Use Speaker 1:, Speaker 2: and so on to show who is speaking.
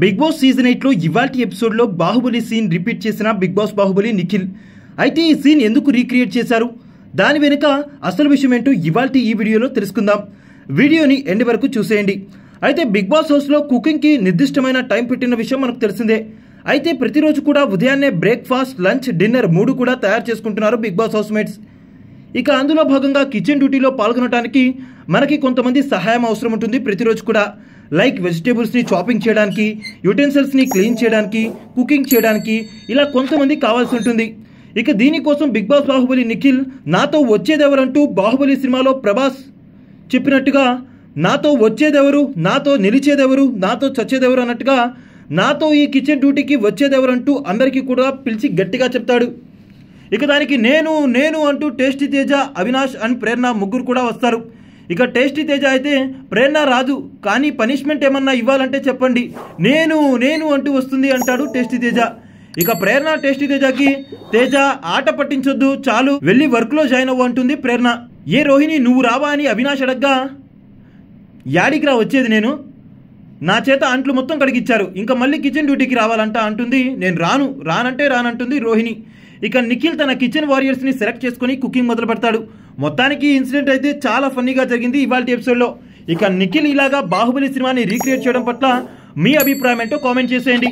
Speaker 1: Big boss season 8 లో ఇవాల్టి episode లో బాహుబలి సీన్ రిపీట్ చేసిన బిగ్ బాస్ బాహుబలి నిఖిల్. అయితే ఈ సీన్ ఎందుకు రీక్రియేట్ చేశారు, దాని వెనుక అసలు విషయం ఏంటో ఇవాల్టి ఈ వీడియోలో తెలుసుకుందాం. వీడియోని ఎండ్ వరకు చూసేయండి. అయితే బిగ్ బాస్ హౌస్ లో కుకింగ్ కి నిర్దిష్టమైన టైం పెట్టిన విషయం మనకు తెలిసిందే. అయితే ప్రతిరోజు కూడా ఉదయాన్నే బ్రేక్ఫాస్ట్, లంచ్, డిన్నర్ 3 కూడా తయారు చేసుకుంటున్నారు బిగ్ బాస్ హౌస్ మేట్స్. ఇక అందులో భాగంగా కిచెన్ డ్యూటీలో పాల్గొనడానికి మనకి కొంతమంది సహాయం అవసరం ఉంటుంది ప్రతిరోజు కూడా. లైక్ వెజిటేబుల్స్ని చాపింగ్ చేయడానికి, యుటెన్సిల్స్ని క్లీన్ చేయడానికి, కుకింగ్ చేయడానికి, ఇలా కొంతమంది కావాల్సి ఉంటుంది. ఇక దీనికోసం బిగ్ బాస్ బాహుబలి నిఖిల్ నాతో వచ్చేదెవరంటూ బాహుబలి సినిమాలో ప్రభాస్ చెప్పినట్టుగా నాతో వచ్చేదెవరు, నాతో నిలిచేదెవరు, నాతో చచ్చేదెవరు అన్నట్టుగా నాతో ఈ కిచెన్ డ్యూటీకి వచ్చేదెవరంటూ అందరికీ కూడా పిలిచి గట్టిగా చెప్తాడు. ఇక దానికి నేను అంటూ టేస్టీ తేజ, అవినాష్ అండ్ ప్రేరణ ముగ్గురు కూడా వస్తారు. ఇక టేస్టీ తేజ అయితే ప్రేరణ రాదు, కానీ పనిష్మెంట్ ఏమన్నా ఇవ్వాలంటే చెప్పండి, నేను అంటూ వస్తుంది అంటాడు టేస్టీ తేజ. ఇక ప్రేరణ టేస్టీ తేజకి, తేజ ఆట పట్టించొద్దు, చాలు వెళ్ళి వర్క్లో జాయిన్ అవ్వు అంటుంది ప్రేరణ. ఏ రోహిణి నువ్వు రావా అని అవినాష్ అడగ్గా, యాడికి రా వచ్చేది, నేను నా చేత అంట్లు మొత్తం కడిగిచ్చారు, ఇంకా మళ్ళీ కిచెన్ డ్యూటీకి రావాలంట అంటుంది. నేను రానంటే రానంటుంది రోహిణి. ఇక నిఖిల్ తన కిచెన్ వారియర్స్ని సెలెక్ట్ చేసుకుని కుకింగ్ మొదలు పెడతాడు. మొత్తానికి ఈ ఇన్సిడెంట్ అయితే చాలా ఫన్నీగా జరిగింది ఇవాల్టి ఎపిసోడ్లో. ఇక నిఖిల్ ఇలాగా బాహుబలి సినిమాని రీక్రియేట్ చేయడం పట్ల మీ అభిప్రాయం ఏంటో కామెంట్ చేసేయండి.